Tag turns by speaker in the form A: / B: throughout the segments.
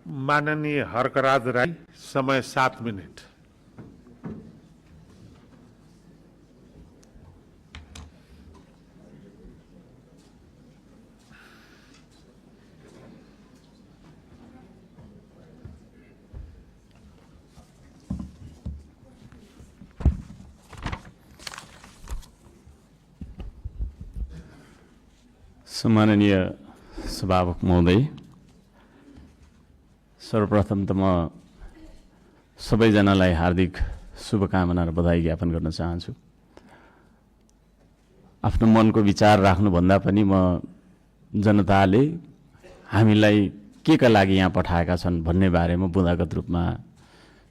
A: माननीय हर्कराज राई, समय 7 मिनट।
B: सम्माननीय सभामुख महोदय, सर्वप्रथम त म सबैजनालाई हार्दिक शुभकामना र बधाई ज्ञापन गर्न चाहन्छु। आफ्नो मनको विचार राख्नुभन्दा पनि म जनताले हामीलाई के का लागि यहाँ पठाएका छन् भन्ने बारेमा बुँदागत रूपमा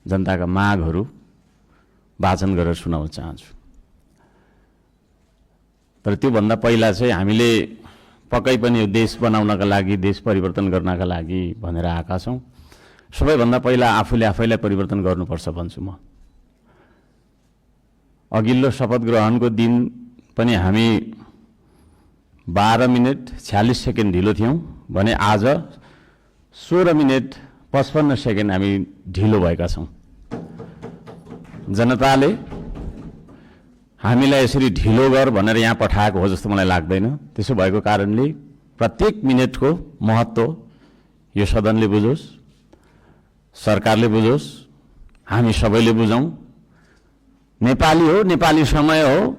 B: जनताका मागहरू वाचन गरेर सुनाउन चाहन्छु। तर त्योभन्दा पहिला चाहिँ हामीले पक्कै पनि यो देश बनाउनका लागि, देश परिवर्तन गर्नका लागि भनेर आएका छौँ। सबैभन्दा पहिला आफूले आफैलाई परिवर्तन गर्नुपर्छ भन्छु म। अघिल्लो शपथ ग्रहणको दिन पनि हामी 12 मिनट 46 सेकेन्ड ढिलो थियौँ भने आज 16 मिनट 55 सेकेन्ड हामी ढिलो भएका छौँ। जनताले हामीलाई यसरी ढिलो गर भनेर यहाँ पठाएको हो जस्तो मलाई लाग्दैन। त्यसो भएको कारणले प्रत्येक मिनटको महत्त्व यो सदनले बुझोस्, सरकारले बुझोस्, हामी सबैले बुझौँ। नेपाली हो, नेपाली समय हो,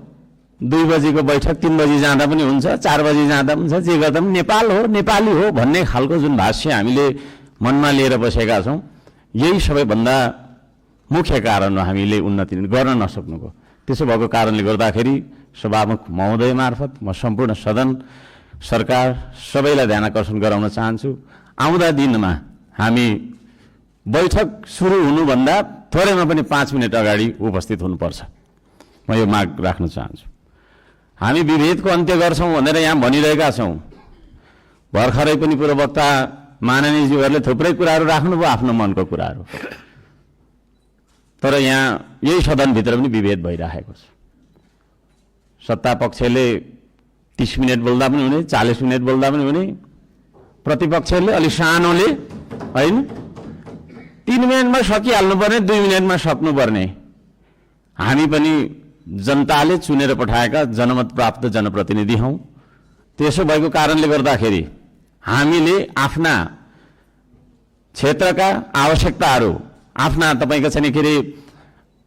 B: 2 बजीको बैठक 3 बजी जाँदा पनि हुन्छ, 4 बजी जाँदा पनि हुन्छ, जे गर्दा पनि नेपाल हो, नेपाली हो भन्ने खालको जुन भाष्य हामीले मनमा लिएर बसेका छौँ, यही सबैभन्दा मुख्य कारण हो हामीले उन्नति गर्न नसक्नुको। त्यसो भएको कारणले गर्दाखेरि सभामुख महोदय मार्फत म सम्पूर्ण सदन, सरकार सबैलाई ध्यान आकर्षण गराउन चाहन्छु। आउँदा दिनमा हामी बैठक सुरु हुनुभन्दा थोरैमा पनि 5 मिनट अगाडि उपस्थित हुनुपर्छ, म यो माग राख्न चाहन्छु। हामी विभेदको अन्त्य गर्छौँ भनेर यहाँ भनिरहेका छौँ। भर्खरै पनि पूर्ववक्ता माननीयज्यूहरूले थुप्रै कुराहरू राख्नुभयो, आफ्नो मनको कुराहरू। तर यहाँ यही सदनभित्र पनि विभेद भइरहेको छ। सत्ता पक्षले 30 मिनट बोल्दा पनि हुने, 40 मिनट बोल्दा पनि हुने, प्रतिपक्षले अलि सानोले होइन 3 मिनटमा सकिहाल्नुपर्ने, 2 मिनटमा सक्नुपर्ने। हामी पनि जनताले चुनेर पठाएका जनमत प्राप्त जनप्रतिनिधि हौँ। त्यसो भएको कारणले गर्दाखेरि हामीले आफ्ना क्षेत्रका आवश्यकताहरू, आफ्ना तपाईको चाहिँ के अरे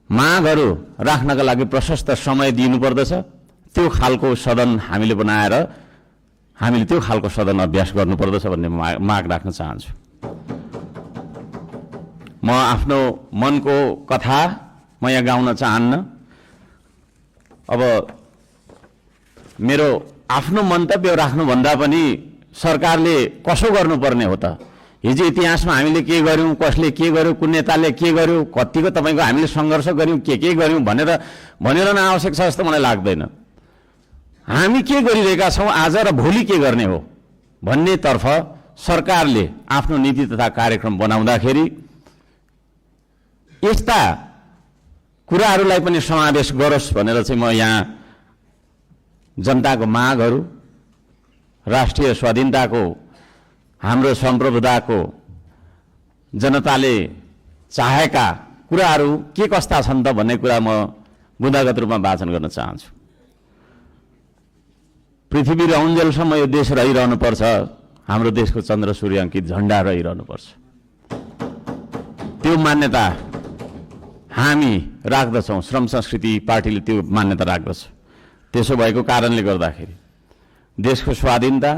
B: मागहरू राख्नका लागि प्रशस्त समय दिनुपर्दछ। त्यो खालको सदन हामीले बनाएर हामीले त्यो खालको सदन अभ्यास गर्नुपर्दछ भन्ने माग राख्न चाहन्छु। म आफ्नो मनको कथा म यहाँ गाउन चाहन्न। अब मेरो आफ्नो मन्तव्य राख्नुभन्दा पनि सरकारले कसो गर्नुपर्ने हो त? हिजो इतिहासमा हामीले के गर्यौँ, कसले के गर्यो, कुन नेताले के गर्यो, कतिको तपाईँको हामीले सङ्घर्ष गर्यौँ, के गर्यौँ भनेर नआवश्यक छ जस्तो मलाई लाग्दैन। हामी के गरिरहेका छौँ आज र भोलि के गर्ने हो भन्नेतर्फ सरकारले आफ्नो नीति तथा कार्यक्रम बनाउँदाखेरि यस्ता कुराहरूलाई पनि समावेश गरोस् भनेर चाहिँ म यहाँ जनताको मागहरू, राष्ट्रिय स्वाधीनताको, हाम्रो सम्प्रभुताको, जनताले चाहेका कुराहरू के कस्ता छन् त भन्ने कुरा म बुँदागत रूपमा वाचन गर्न चाहन्छु। पृथ्वी रहउन्जेलसम्म यो देश रहिरहनुपर्छ, हाम्रो देशको चन्द्र सूर्य अङ्कित झण्डा रहिरहनुपर्छ। त्यो मान्यता हामी राख्दछौँ, श्रम संस्कृति पार्टीले त्यो मान्यता राख्दछ। त्यसो भएको कारणले गर्दाखेरि देशको स्वाधीनता,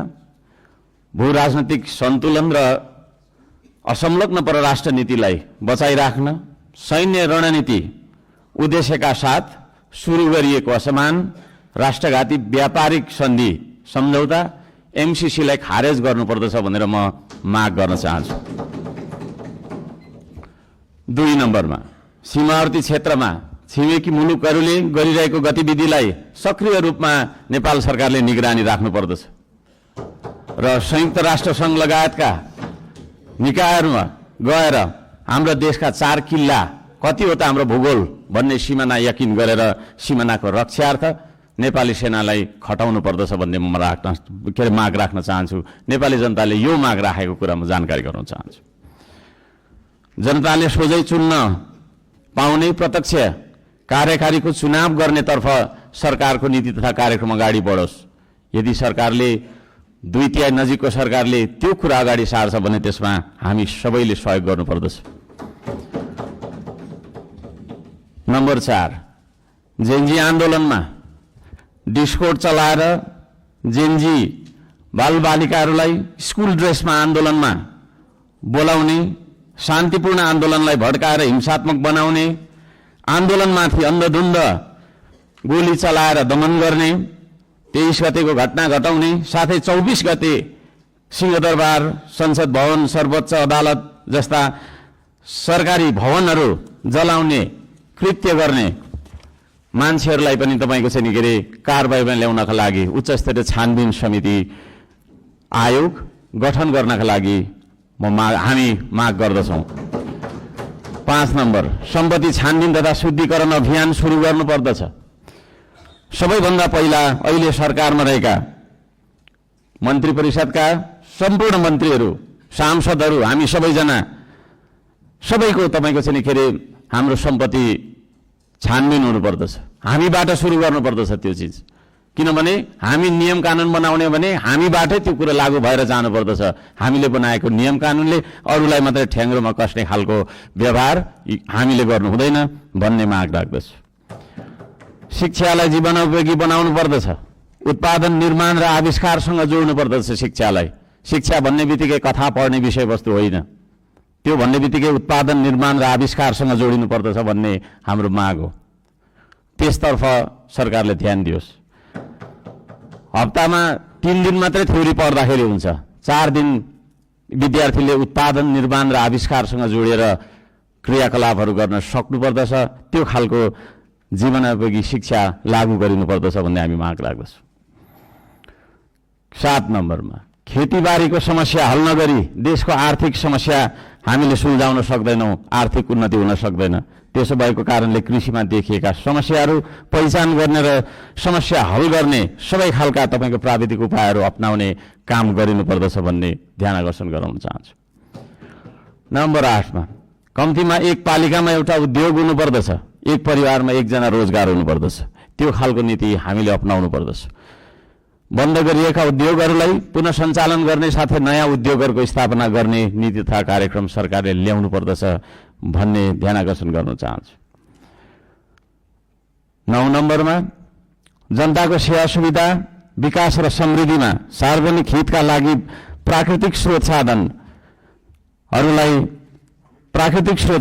B: भू राजनैतिक सन्तुलन र असंलग्न परराष्ट्र नीतिलाई बचाइराख्न सैन्य रणनीति उद्देश्यका साथ सुरु गरिएको असमान राष्ट्रघाती व्यापारिक सन्धि सम्झौता एमसीसीलाई खारेज गर्नुपर्दछ भनेर म माग गर्न चाहन्छु। 2 नम्बरमा सीमावर्ती क्षेत्रमा छिमेकी मुलुकहरूले गरिरहेको गतिविधिलाई सक्रिय रूपमा नेपाल सरकारले निगरानी राख्नुपर्दछ र संयुक्त राष्ट्र सङ्घ लगायतका निकायहरूमा गएर हाम्रो देशका 4 किल्ला कति हो त हाम्रो भूगोल भन्ने सिमाना यकिन गरेर सिमानाको रक्षार्थ नेपाली सेनालाई खटाउनु पर्दछ भन्ने म माग राख्न चाहन्छु। नेपाली जनताले यो माग राखेको कुरा म जानकारी गराउन चाहन्छु। जनताले सोझै चुन्न पाउने प्रत्यक्ष कार्यकारीको चुनाव गर्नेतर्फ सरकारको नीति तथा कार्यक्रम अगाडि बढोस्। यदि सरकारले 2/3 नजिकको सरकारले त्यो कुरा अगाडि सार्छ भने त्यसमा हामी सबैले सहयोग गर्नुपर्दछ। नम्बर 4, जेनजी आन्दोलनमा डिस्कोड चलाएर जेनजी बालबालिकाहरूलाई स्कुल ड्रेसमा आन्दोलनमा बोलाउने, शान्तिपूर्ण आन्दोलनलाई भड्काएर हिंसात्मक बनाउने, आन्दोलनमाथि अन्धधुन्ध गोली चलाएर दमन गर्ने, 23 गतेको घटना घटाउने, साथै 24 गते सिंहदरबार, संसद भवन, सर्वोच्च अदालत जस्ता सरकारी भवनहरू जलाउने कृत्य गर्ने मान्छेहरूलाई पनि तपाईँको चाहिँ के अरे कारबाहीमा ल्याउनका लागि उच्च स्तरीय छानबिन समिति आयोग गठन गर्नका लागि हामी माग गर्दछौँ। 5 नम्बर, सम्पत्ति छानबिन तथा शुद्धिकरण अभियान सुरु गर्नुपर्दछ। सबैभन्दा पहिला अहिले सरकारमा रहेका मन्त्री परिषदका सम्पूर्ण मन्त्रीहरू, सांसदहरू, हामी सबैजना सबैको तपाईँको चाहिँ के अरे हाम्रो सम्पत्ति छानबिन हुनुपर्दछ। हामीबाट सुरु गर्नुपर्दछ त्यो चिज, किनभने हामी नियम कानुन बनाउने भने हामीबाटै त्यो कुरा लागू भएर जानुपर्दछ। हामीले बनाएको नियम कानुनले अरूलाई मात्रै ठ्याङ्ग्रोमा कस्ने खालको व्यवहार हामीले गर्नु हुँदैन भन्ने माग राख्दछु। शिक्षालाई जीवनोपयोगी बनाउनु पर्दछ। उत्पादन, निर्माण र आविष्कारसँग जोड्नु पर्दछ शिक्षालाई। शिक्षा भन्ने बित्तिकै कथा पढ्ने विषयवस्तु होइन, त्यो भन्ने बित्तिकै उत्पादन, निर्माण र आविष्कारसँग जोडिनु पर्दछ भन्ने हाम्रो माग हो। त्यसतर्फ सरकारले ध्यान दियोस्। हप्तामा 3 दिन मात्रै थ्योरी पढ्दाखेरि हुन्छ, 4 दिन विद्यार्थीले उत्पादन, निर्माण र आविष्कारसँग जोडेर क्रियाकलापहरू गर्न सक्नुपर्दछ। त्यो खालको जीवनोपयोगी शिक्षा लागू गरिनुपर्दछ भन्ने हामी माग राख्दछौँ। 7 नम्बरमा, खेतीबारीको समस्या हल नगरी देशको आर्थिक समस्या हामीले सुल्झाउन सक्दैनौँ, आर्थिक उन्नति हुन सक्दैन। त्यसो भएको कारणले कृषिमा देखिएका समस्याहरू पहिचान गर्ने र समस्या हल गर्ने सबै खालका तपाईँको प्राविधिक उपायहरू अपनाउने काम गरिनुपर्दछ भन्ने ध्यान आकर्षण गराउन चाहन्छु। नम्बर 8मा, कम्तीमा एक पालिकामा एउटा उद्योग हुनुपर्दछ, एक परिवारमा एकजना रोजगार हुनुपर्दछ। त्यो खालको नीति हामीले अपनाउनु पर्दछ। बन्द गरिएका उद्योगहरूलाई पुनः सञ्चालन गर्ने साथै नयाँ उद्योगहरूको स्थापना गर्ने नीति तथा कार्यक्रम सरकारले ल्याउनु पर्दछ भन्ने ध्यान आकर्षण गर्न चाहन्छु। 9 नम्बरमा, जनताको सेवा सुविधा, विकास र समृद्धिमा सार्वजनिक हितका लागि प्राकृतिक स्रोत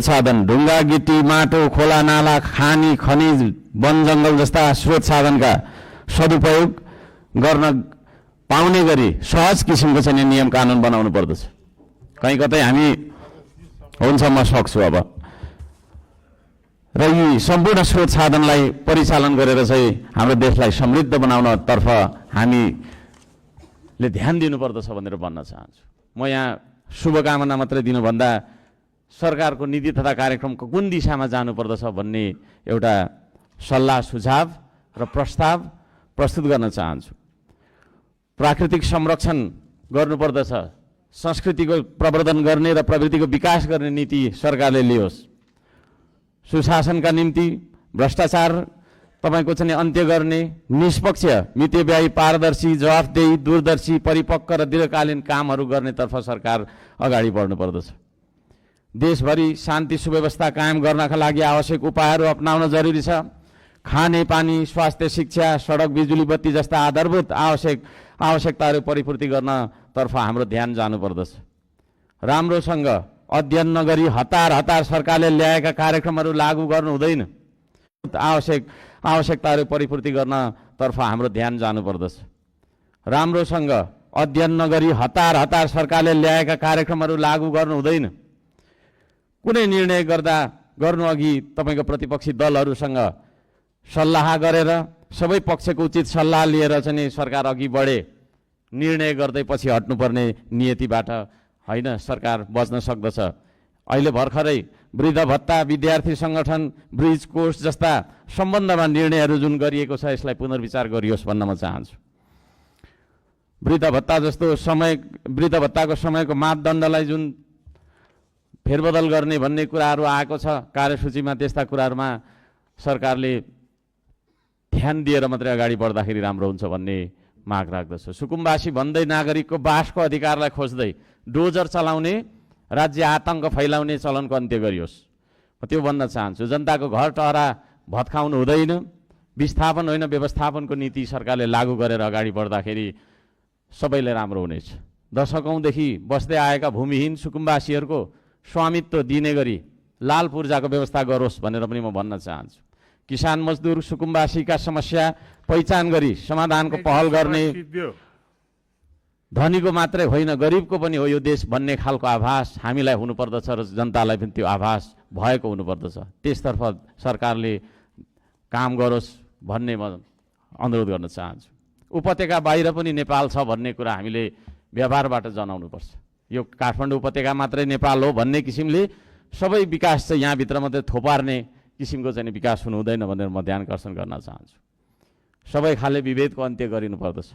B: साधन ढुङ्गा, गिटी, माटो, खोला, नाला, खानी, खनिज, वन जङ्गल जस्ता स्रोत साधनका सदुपयोग गर्न पाउने गरी सहज किसिमको चाहिँ नियम कानुन बनाउनु पर्दछ। कहीँ कतै हामी हुन्छ म सक्छु अब र यी सम्पूर्ण स्रोत साधनलाई परिचालन गरेर चाहिँ हाम्रो देशलाई समृद्ध बनाउनतर्फ हामीले ध्यान दिनुपर्दछ भनेर भन्न चाहन्छु। म यहाँ शुभकामना मात्रै दिनुभन्दा सरकारको नीति तथा कार्यक्रमको कुन दिशामा जानुपर्दछ भन्ने एउटा सल्लाह सुझाव र प्रस्ताव प्रस्तुत गर्न चाहन्छु। प्राकृतिक संरक्षण गर्नुपर्दछ, संस्कृतिको प्रवर्धन गर्ने र प्रवृत्तिको विकास गर्ने नीति सरकारले लियोस्। सुशासनका निम्ति भ्रष्टाचार तपाईँको चाहिँ अन्त्य गर्ने, निष्पक्ष, मितव्ययी, पारदर्शी, जवाफदेही, दूरदर्शी, परिपक्व र दीर्घकालीन कामहरू गर्नेतर्फ सरकार अगाडि बढ्नुपर्दछ। देशभरि शान्ति सुव्यवस्था कायम गर्नका लागि आवश्यक उपायहरू अपनाउन जरुरी छ। खाने पानी, स्वास्थ्य, शिक्षा, सडक, बिजुली बत्ती जस्ता आधारभूत आवश्यकताहरू परिपूर्ति गर्नतर्फ हाम्रो ध्यान जानुपर्दछ। राम्रोसँग अध्ययन नगरी हतार सरकारले ल्याएका कार्यक्रमहरू लागू गर्नु हुँदैन। आवश्यकताहरू परिपूर्ति गर्नतर्फ हाम्रो ध्यान जानुपर्दछ। राम्रोसँग अध्ययन नगरी हतार सरकारले ल्याएका कार्यक्रमहरू लागू गर्नु हुँदैन। कुनै निर्णय गर्नु अघि तपाईँको प्रतिपक्षी दलहरूसँग सल्लाह गरेर सबै पक्षको उचित सल्लाह लिएर चाहिँ सरकार अघि बढे। निर्णय गर्दै पछि हट्नुपर्ने नियतिबाट होइन सरकार बच्न सक्दछ। अहिले भर्खरै वृद्ध भत्ता, विद्यार्थी सङ्गठन, ब्रिज कोर्स जस्ता सम्बन्धमा निर्णयहरू जुन गरिएको छ यसलाई पुनर्विचार गरियोस् भन्न म चाहन्छु। वृद्ध भत्ता जस्तो वृद्ध भत्ताको समयको मापदण्डलाई जुन फेरबदल गर्ने भन्ने कुराहरू आएको छ कार्यसूचीमा। त्यस्ता कुराहरूमा सरकारले ध्यान दिएर मात्रै अगाडि बढ्दाखेरि राम्रो हुन्छ भन्ने माग राख्दछु। सुकुम्बासी भन्दै नागरिकको बासको अधिकारलाई खोज्दै डोजर चलाउने, राज्य आतङ्क फैलाउने चलनको अन्त्य गरियोस्। म त्यो भन्न चाहन्छु। जनताको घर टहरा भत्काउनु हुँदैन। विस्थापन होइन, व्यवस्थापनको नीति सरकारले लागू गरेर अगाडि बढ्दाखेरि सबैलाई राम्रो हुनेछ। दशकौँदेखि बस्दै आएका भूमिहीन सुकुम्बासीहरूको स्वामित्व दिने गरी लाल पूर्जाको व्यवस्था गरोस् भनेर पनि म भन्न चाहन्छु। किसान मजदुर सुकुम्बासीका समस्या पहिचान गरी समाधानको पहल गर्ने, धनीको मात्रै होइन गरिबको पनि हो यो देश भन्ने खालको आभास हामीलाई हुनुपर्दछ र जनतालाई पनि त्यो आभास भएको हुनुपर्दछ। त्यसतर्फ सरकारले काम गरोस् भन्ने म अनुरोध गर्न चाहन्छु। उपत्यका बाहिर पनि नेपाल छ भन्ने कुरा हामीले व्यवहारबाट जनाउनुपर्छ। यो काठमाडौँ उपत्यका मात्रै नेपाल हो भन्ने किसिमले सबै विकास चाहिँ यहाँभित्र मात्रै थोपार्ने किसिमको चाहिँ विकास हुनु हुँदैन भनेर म ध्यान आकर्षण गर्न चाहन्छु। सबै खाले विभेदको अन्त्य गरिनुपर्दछ।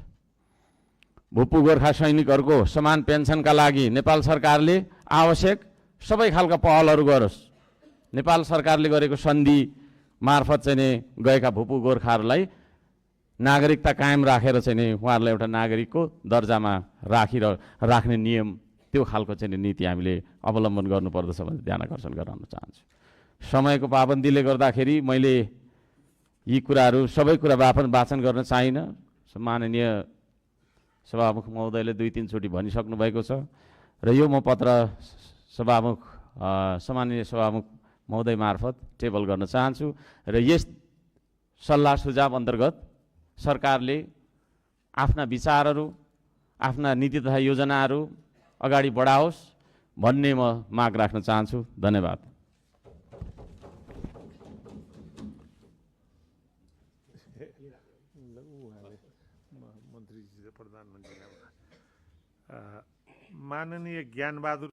B: भूपू गोर्खा सैनिकहरूको समान पेन्सनका लागि नेपाल सरकारले आवश्यक सबै खालका पहलहरू गरोस्। नेपाल सरकारले गरेको सन्धि मार्फत चाहिँ नि गएका भूपू गोर्खाहरूलाई नागरिकता कायम राखेर चाहिँ नि उहाँहरूलाई एउटा नागरिकको दर्जामा राख्ने नियम, त्यो खालको चाहिँ नीति हामीले अवलम्बन गर्नुपर्दछ भनेर ध्यान आकर्षण गराउन चाहन्छु। समयको पाबन्दीले गर्दाखेरि मैले यी कुराहरू सबै कुरा वाचन गर्न चाहिनँ। माननीय सभामुख महोदयले 2-3 चोटि भनिसक्नु भएको छ र यो म पत्र सम्माननीय सभामुख महोदय मार्फत टेबल गर्न चाहन्छु र यस सल्लाह सुझाव अन्तर्गत सरकारले आफ्ना विचारहरू, आफ्ना नीति तथा योजनाहरू अगाडि बढाओस् भन्ने म माग राख्न चाहन्छु। धन्यवाद।
A: माननीय ज्ञानबहादुर